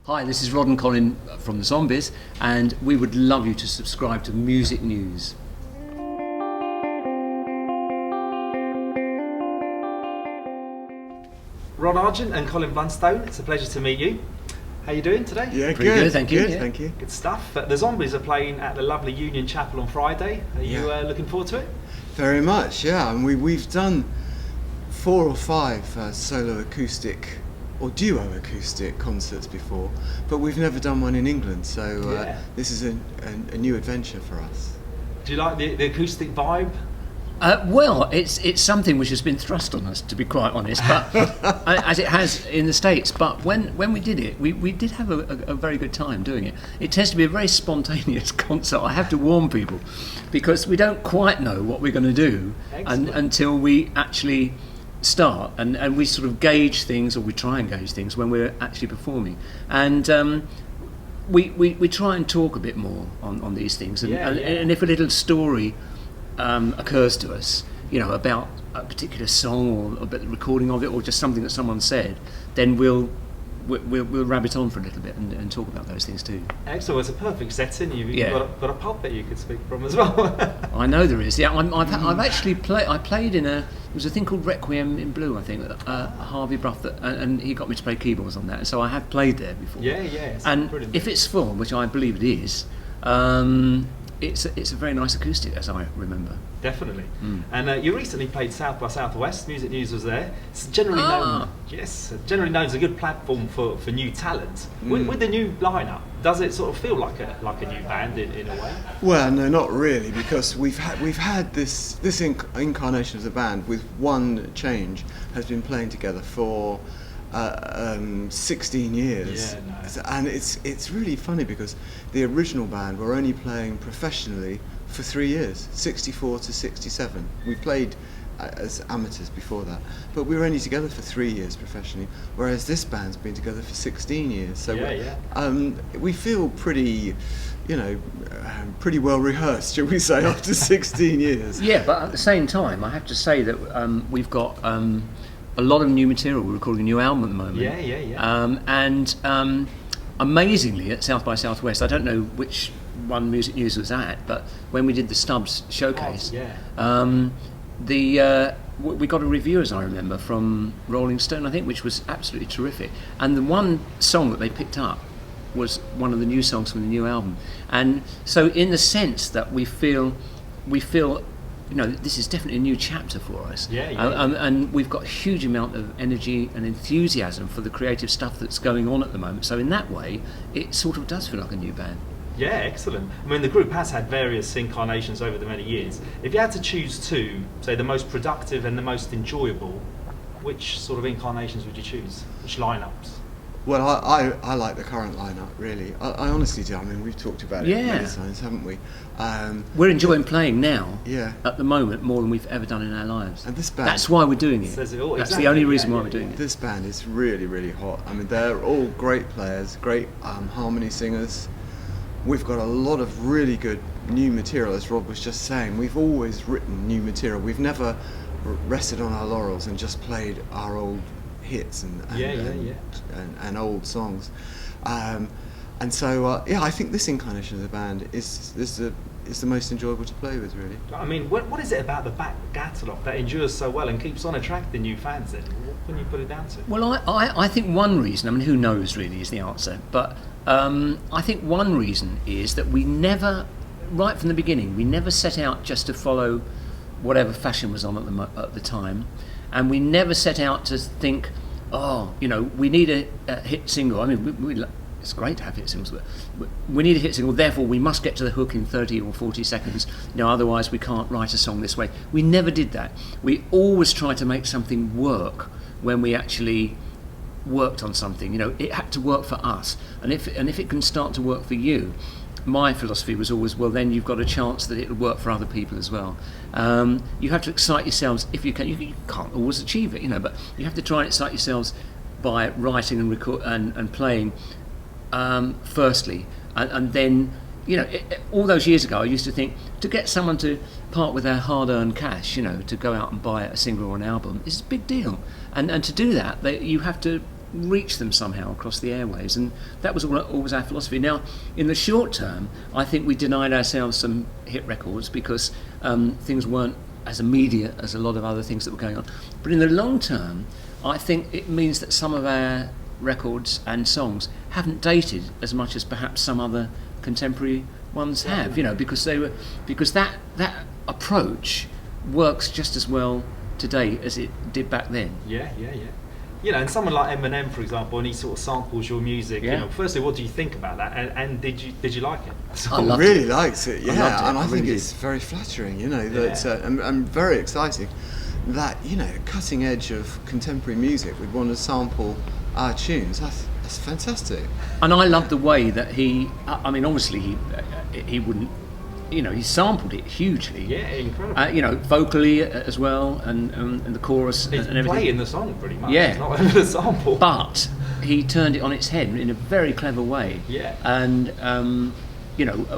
Hi, this is Rod and Colin from the Zombies, and we would love you to subscribe to Music News. Rod Argent and Colin Blunstone, it's a pleasure to meet you. How are you doing today? Yeah, Pretty good, thank you. Good, Yeah. thank you. Good stuff. The Zombies are playing at the lovely Union Chapel on Friday. Are you looking forward to it? Very much, yeah. And we've done 4 or 5 solo acoustic or duo acoustic concerts before, but we've never done one in England, so this is a new adventure for us. Do you like the acoustic vibe? Well, it's something which has been thrust on us, to be quite honest, but as it has in the States. But when we did it, we did have a very good time doing it. It tends to be a very spontaneous concert. I have to warn people, because we don't quite know what we're going to do until we actually start, and we sort of gauge things, or we try and gauge things when we're actually performing. And we try and talk a bit more on these things, and if a little story occurs to us, about a particular song or about the recording of it, or just something that someone said, then we'll rabbit on for a little bit and talk about those things too. Excellent. It's a perfect setting. You've got a pub that you could speak from as well. I know there is. Yeah, I've actually played in there was a thing called Requiem in Blue, I think. Harvey Brough, and he got me to play keyboards on that. So I have played there before. Yeah. And if it's full, which I believe it is, it's a very nice acoustic, as I remember. Definitely. And you recently played South by Southwest. Music News was there. It's generally known as a good platform for new talent. With the new lineup, does it sort of feel like a new band in a way? Well, no, not really, because we've had this incarnation of the band with one change has been playing together for 16 years. Yeah, nice. And it's really funny because the original band were only playing professionally for 3 years, 64 to 67. We played as amateurs before that, but we were only together for 3 years professionally, whereas this band's been together for 16 years. So we feel pretty, pretty well rehearsed, shall we say, after 16 years. Yeah, but at the same time, I have to say that we've got a lot of new material. We're recording a new album at the moment. And amazingly, at South by Southwest, I don't know which one Music News was at, but when we did the Stubbs showcase, we got a review, as I remember, from Rolling Stone, I think, which was absolutely terrific. And the one song that they picked up was one of the new songs from the new album. And so, in the sense that we feel. This is definitely a new chapter for us. And we've got a huge amount of energy and enthusiasm for the creative stuff that's going on at the moment. So in that way, it sort of does feel like a new band. Yeah, excellent. I mean, the group has had various incarnations over the many years. If you had to choose two, say the most productive and the most enjoyable, which sort of incarnations would you choose? Which lineups? Well, I like the current lineup, really. I honestly do. I mean, we've talked about it many times, haven't we? We're enjoying playing now, yeah, at the moment, more than we've ever done in our lives. And this band... That's why we're doing it. Says it all. That's the only reason why we're doing it. This band is really, really hot. I mean, they're all great players, great harmony singers. We've got a lot of really good new material, as Rob was just saying. We've always written new material. We've never rested on our laurels and just played our old hits and old songs, and so I think this incarnation of the band is the most enjoyable to play with, really. I mean, what is it about the back catalogue that endures so well and keeps on attracting new fans then? What can you put it down to? Well, I think one reason, I mean, who knows really is the answer, but I think one reason is that we never, right from the beginning, we never set out just to follow whatever fashion was on at the time. And we never set out to think, we need a hit single. I mean, it's great to have hit singles, but we need a hit single, therefore we must get to the hook in 30 or 40 seconds. Otherwise we can't write a song this way. We never did that. We always tried to make something work when we actually worked on something. It had to work for us. And if it can start to work for you, my philosophy was always, well, then you've got a chance that it'll work for other people as well. You have to excite yourselves if you can. You can't always achieve it, but you have to try and excite yourselves by writing and record and playing firstly, and then all those years ago I used to think to get someone to part with their hard-earned cash, to go out and buy a single or an album is a big deal, and to do that you have to reach them somehow across the airways, and that was always our philosophy. Now, in the short term, I think we denied ourselves some hit records because things weren't as immediate as a lot of other things that were going on. But in the long term, I think it means that some of our records and songs haven't dated as much as perhaps some other contemporary ones have, because that approach works just as well today as it did back then. Yeah. And someone like Eminem, for example, and he sort of samples your music. Yeah. Firstly, what do you think about that? And did you like it? I loved really it. liked it, yeah. I loved it. And I think really it's very flattering, that and very exciting that cutting edge of contemporary music would want to sample our tunes. That's fantastic. And I love the way that obviously he wouldn't, he sampled it hugely. Yeah, incredible. Vocally as well, and the chorus It's and everything. playing the song pretty much. Yeah. It's not over the sample. But he turned it on its head in a very clever way. Yeah. And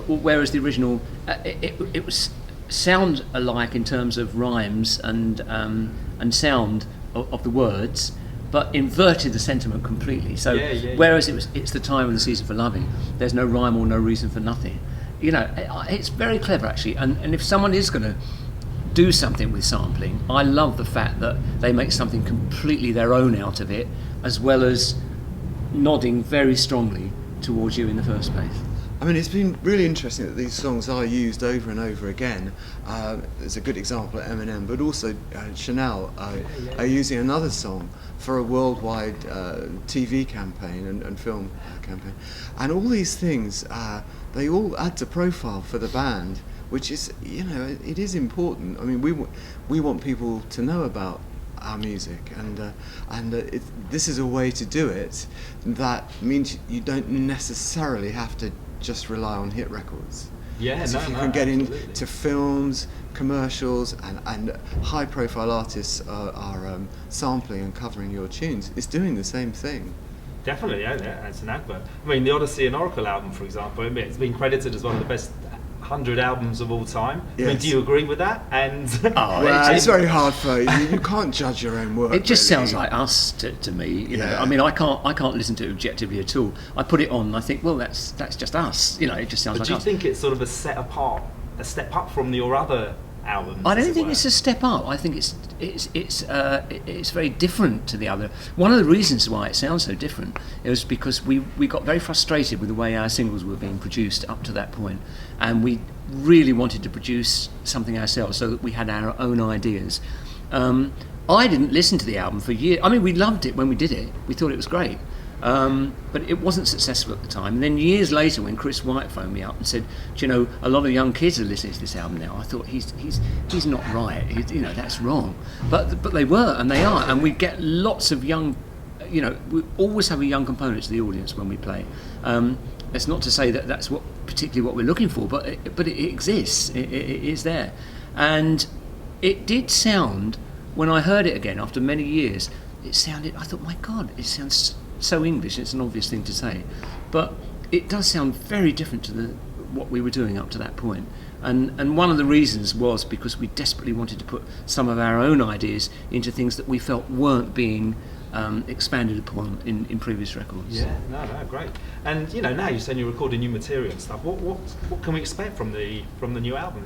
whereas the original, it was sound alike in terms of rhymes and sound of the words, but inverted the sentiment completely. So whereas it's the time and the season for loving, there's no rhyme or no reason for nothing. It's very clever actually. And if someone is going to do something with sampling, I love the fact that they make something completely their own out of it, as well as nodding very strongly towards you in the first place. I mean, it's been really interesting that these songs are used over and over again. There's a good example at Eminem, but also Chanel are using another song for a worldwide TV campaign and film campaign. And all these things, they all add to profile for the band, which is, it is important. I mean, we want people to know about our music, and this is a way to do it that means you don't necessarily have to just rely on hit records. Yeah, so if you can get into films, commercials, and high-profile artists are sampling and covering your tunes, it's doing the same thing. Definitely, yeah, it's an advert. I mean, the Odyssey and Oracle album, for example, it's been credited as one of the best 100 albums of all time. Yes. I mean, do you agree with that? And it's very hard for you can't judge your own work. It just really. sounds like us to me. Yeah. I mean, I can't listen to it objectively at all. I put it on and I think, well, that's just us. It just sounds but like do you us. think it's sort of a step up from your other albums? I don't think it's a step up. I think it's very different to the other. One of the reasons why it sounds so different is because we got very frustrated with the way our singles were being produced up to that point, and we really wanted to produce something ourselves so that we had our own ideas. I didn't listen to the album for years. I mean, we loved it when we did it. We thought it was great. But it wasn't successful at the time. And then years later, when Chris White phoned me up and said, "Do you know, a lot of young kids are listening to this album now," I thought he's not right. That's wrong. But they were, and they are, and we get lots of young. We always have a young component to the audience when we play. It's not to say that that's particularly what we're looking for, but it exists. It is there, and it did sound, when I heard it again after many years, it sounded. I thought, my God, it sounds so English. It's an obvious thing to say, but it does sound very different to what we were doing up to that point. And one of the reasons was because we desperately wanted to put some of our own ideas into things that we felt weren't being expanded upon in previous records. Yeah, no, great. And now you're saying you're recording new material and stuff. What can we expect from the new album?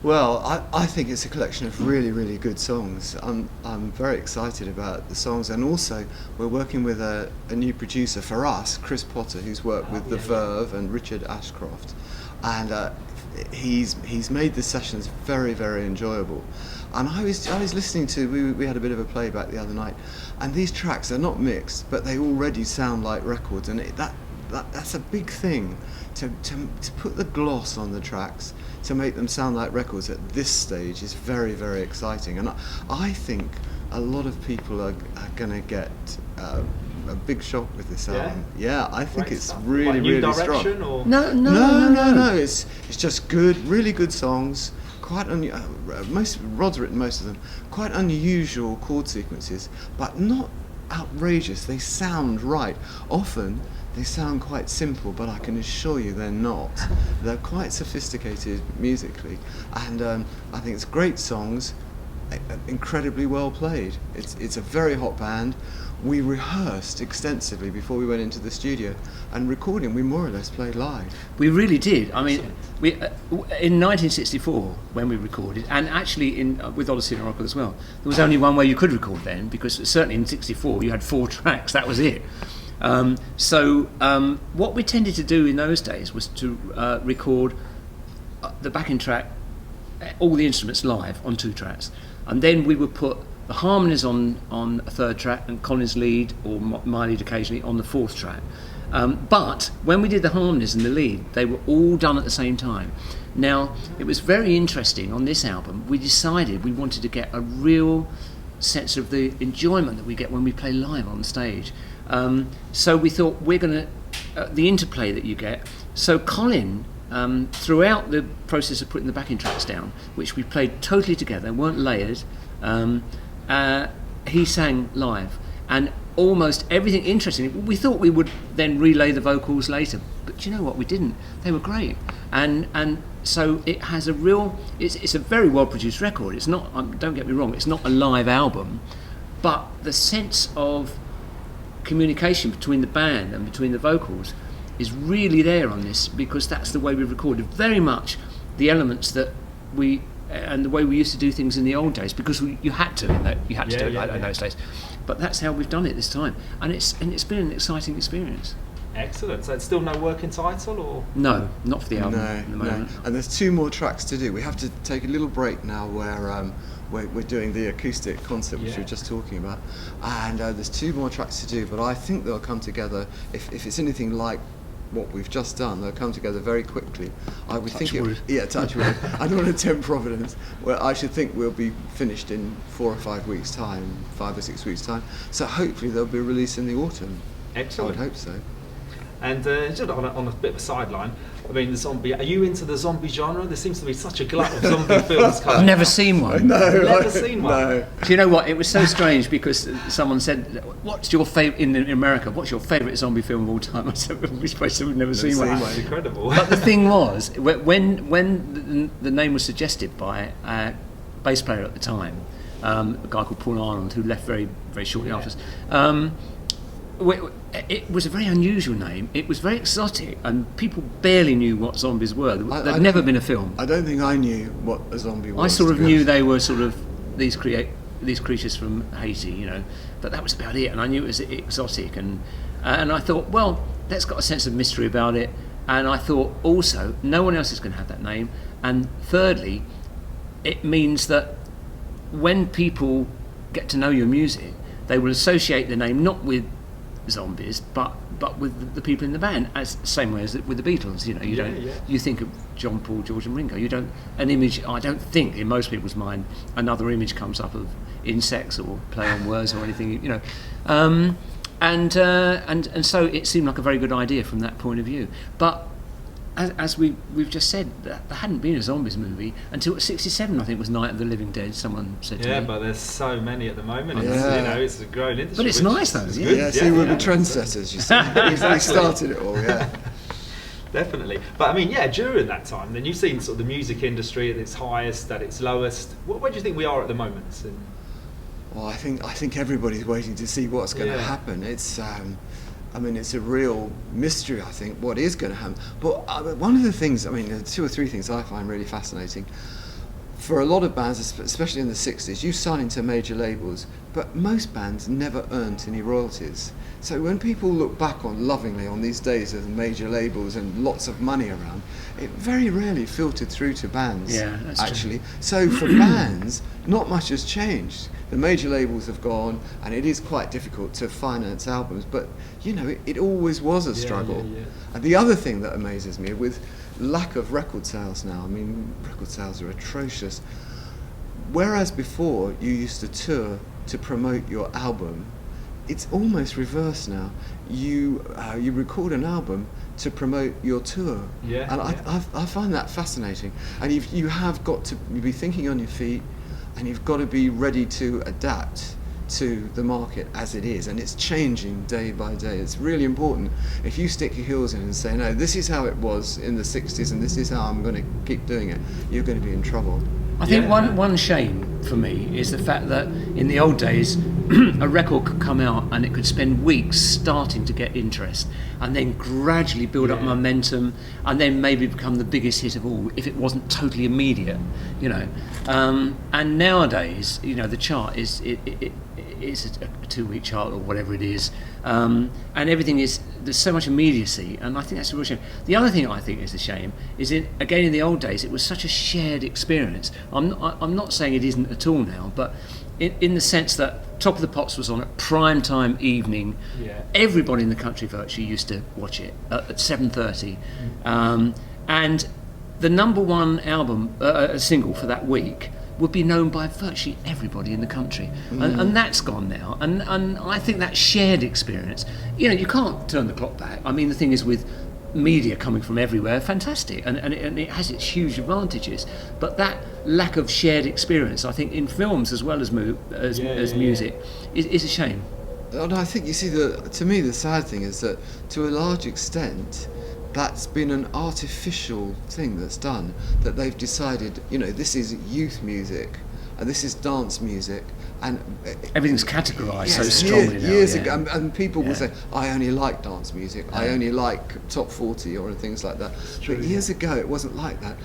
Well, I think it's a collection of really, really good songs. I'm very excited about the songs, and also we're working with a new producer for us, Chris Potter, who's worked with The Verve and Richard Ashcroft, and he's made the sessions very, very enjoyable. And I was listening to, we had a bit of a playback the other night, and these tracks are not mixed, but they already sound like records, and that's a big thing, to put the gloss on the tracks, to make them sound like records at this stage is very, very exciting. And I think a lot of people are going to get a big shock with this album. Yeah, I think Great it's stuff. really, Like new really direction, strong. or? No. It's just good, really good songs. Quite Rod's written most of them. Quite unusual chord sequences, but not outrageous. They sound right. Often they sound quite simple, but I can assure you they're not. They're quite sophisticated musically, and I think it's great songs, incredibly well played. It's a very hot band. we rehearsed extensively before we went into the studio, and recording we more or less played live. We really did. I mean, we in 1964 when we recorded, and actually with Odyssey and Oracle as well, there was only one way you could record then, because certainly in '64 you had 4 tracks. That was it. What we tended to do in those days was to record the backing track, all the instruments live on 2 tracks, and then we would put the harmonies on a 3rd track and Colin's lead or my lead occasionally on the 4th track. But when we did the harmonies and the lead, they were all done at the same time. Now, it was very interesting on this album. We decided we wanted to get a real sense of the enjoyment that we get when we play live on stage. So we thought we're going to, the interplay that you get. So Colin, throughout the process of putting the backing tracks down, which we played totally together, weren't layered, he sang live, and almost everything interesting. We thought we would then relay the vocals later, but you know what? We didn't. They were great, and so it has a real. It's a very well produced record. It's not. Don't get me wrong. It's not a live album, but the sense of communication between the band and between the vocals is really there on this, because that's the way we recorded. Very much the elements that we. And the way we used to do things in the old days, because you had to do it in those days. But that's how we've done it this time, and it's been an exciting experience. Excellent. So it's still no working title, or no, not for the album at the moment. And there's 2 more tracks to do. We have to take a little break now, where we're doing the acoustic concert, which we were just talking about, and there's 2 more tracks to do. But I think they'll come together if it's anything like what we've just done. They'll come together very quickly. I would think touch wood. I don't want to tempt Providence. Well, I should think we'll be finished in 4 or 5 weeks' time, 5 or 6 weeks' time. So hopefully they'll be released in the autumn. Excellent. I would hope so. And just on a bit of a sideline, I mean, the zombie. Are you into the zombie genre? There seems to be such a glut of zombie films. I've never seen one. Never seen one. No. Do you know what? It was so strange, because someone said, "What's your favorite in America? What's your favourite zombie film of all time?" I said, "We've never seen one." It's incredible. But the thing was, when the name was suggested by a bass player at the time, a guy called Paul Arnold, who left very very shortly after us. It was a very unusual name. It was very exotic, and people barely knew what zombies were. There'd never been a film. I don't think I knew what a zombie was. I sort of knew they were sort of these creatures from Haiti, you know, but that was about it. And I knew it was exotic, and I thought, well, that's got a sense of mystery about it. And I thought also, no one else is going to have that name. And thirdly, it means that when people get to know your music, they will associate the name not with zombies, but with the people in the band, as same way as with the Beatles. You know, you think of John, Paul, George, and Ringo. You don't an image. I don't think in most people's mind another image comes up of insects or play on words or anything. You know, and so it seemed like a very good idea from that point of view. But as we've just said, there hadn't been a zombies movie until '67. I think was Night of the Living Dead. Someone said to me. Yeah, but there's so many at the moment. It's a growing industry. But it's nice though. See, we're the trendsetters. You see, we started it all. Yeah. Definitely. But I mean, during that time, then you've seen sort of the music industry at its highest, at its lowest. Where do you think we are at the moment? Well, I think everybody's waiting to see what's going to happen. It's it's a real mystery, I think, what is going to happen. But one of the things, there are 2 or 3 things I find really fascinating. For a lot of bands, especially in the 60s, you sign into major labels, but most bands never earned any royalties. So when people look back lovingly on these days of major labels and lots of money around, it very rarely filtered through to bands, actually. True. So for bands, not much has changed. The major labels have gone, and it is quite difficult to finance albums, but it always was a struggle. And the other thing that amazes me, with lack of record sales now, record sales are atrocious. Whereas before you used to tour to promote your album, it's almost reversed now. You record an album to promote your tour. I find that fascinating. And you have got to be thinking on your feet, and you've got to be ready to adapt to the market as it is, and it's changing day by day. It's really important. If you stick your heels in and say, no, this is how it was in the 60s and this is how I'm going to keep doing it, you're going to be in trouble. I think one shame for me is the fact that in the old days a record could come out and it could spend weeks starting to get interest and then gradually build up momentum and then maybe become the biggest hit of all if it wasn't totally immediate, you know. And nowadays, you know, the chart is it's a 2-week chart or whatever it is, and everything is, there's so much immediacy, and I think that's a real shame. The other thing I think is a shame is, again, in the old days it was such a shared experience. I'm not saying it isn't at all now, but in the sense that Top of the Pops was on at prime time evening. Everybody in the country virtually used to watch it at 7:30, and the number one album, single for that week, would be known by virtually everybody in the country, and that's gone now. And I think that shared experience, you know, you can't turn the clock back. I mean, the thing is, with media coming from everywhere, fantastic, and it has its huge advantages. But that lack of shared experience, I think, in films as well as music, is a shame. And I think, you see, to me the sad thing is that to a large extent that's been an artificial thing that's done, that they've decided, you know, this is youth music and this is dance music, and everything's categorised so strongly years ago, and people will say, I only like dance music, I only like top 40 or things like that. But years ago it wasn't like that.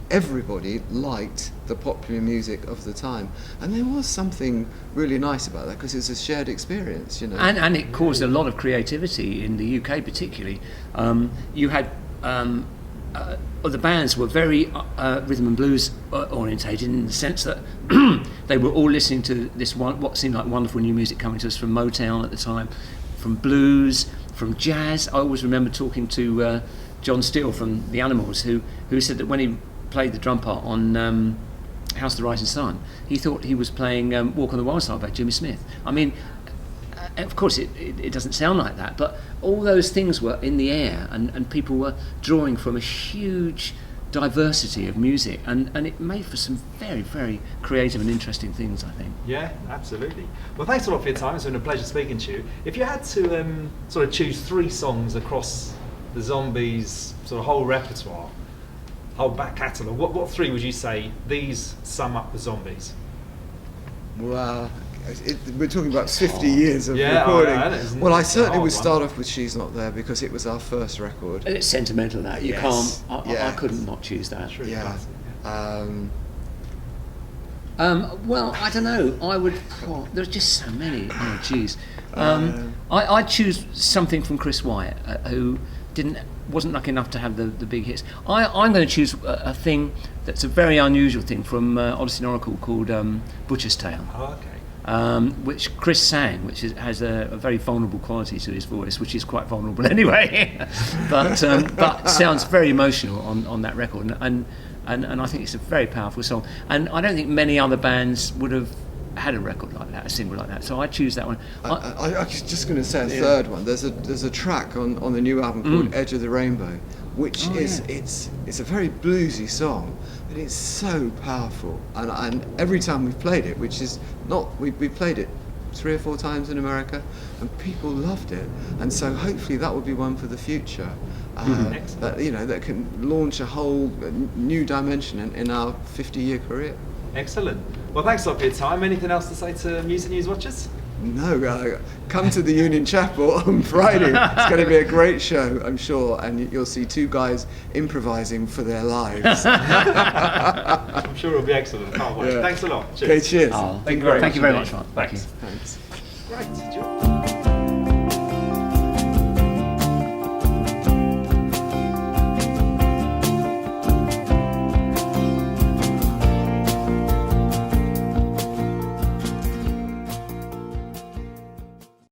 Everybody liked the popular music of the time, and there was something really nice about that because it's a shared experience, you know. And it caused a lot of creativity in the UK, particularly. You had the bands were very rhythm and blues orientated, in the sense that they were all listening to what seemed like wonderful new music coming to us from Motown at the time, from blues, from jazz. I always remember talking to John Steele from The Animals, who said that when he played the drum part on House of the Rising Sun, he thought he was playing Walk on the Wild Side by Jimmy Smith. I mean, of course it doesn't sound like that, but all those things were in the air, and people were drawing from a huge diversity of music, and it made for some very, very creative and interesting things, I think. Yeah, absolutely. Well, thanks a lot for your time. It's been a pleasure speaking to you. If you had to sort of choose 3 songs across the Zombies sort of whole repertoire, whole back catalogue, what 3 would you say these sum up the Zombies? Well, we're talking about 50 years of recording. Well, I certainly would start off with She's Not There, because it was our first record. And it's sentimental, that. You can't. I couldn't not choose that. Well, I don't know. I would. There's just so many. Oh, jeez. I'd choose something from Chris Wyatt, who wasn't lucky enough to have the big hits. I'm going to choose a thing that's a very unusual thing from Odyssey and Oracle, called Butcher's Tale. Which Chris sang, which has a very vulnerable quality to his voice, which is quite vulnerable anyway, but sounds very emotional on that record, and I think it's a very powerful song, and I don't think many other bands would have had a record like that, a single like that, so I'd choose that one. I was just going to say a third one. There's a track on the new album called Edge of the Rainbow, which it's a very bluesy song, but it's so powerful, and every time we've played it, which is not, we played it 3 or 4 times in America, and people loved it, and so hopefully that will be one for the future, that, you know, that can launch a whole new dimension in our 50-year career. Excellent. Well, thanks a lot for your time. Anything else to say to Music News watchers? No, come to the Union Chapel on Friday. It's going to be a great show, I'm sure, and you'll see 2 guys improvising for their lives. I'm sure it'll be excellent. Can't wait. Thanks a lot. Cheers. Okay, cheers. Thank you very much, Mark. Thank you. Thanks. Great.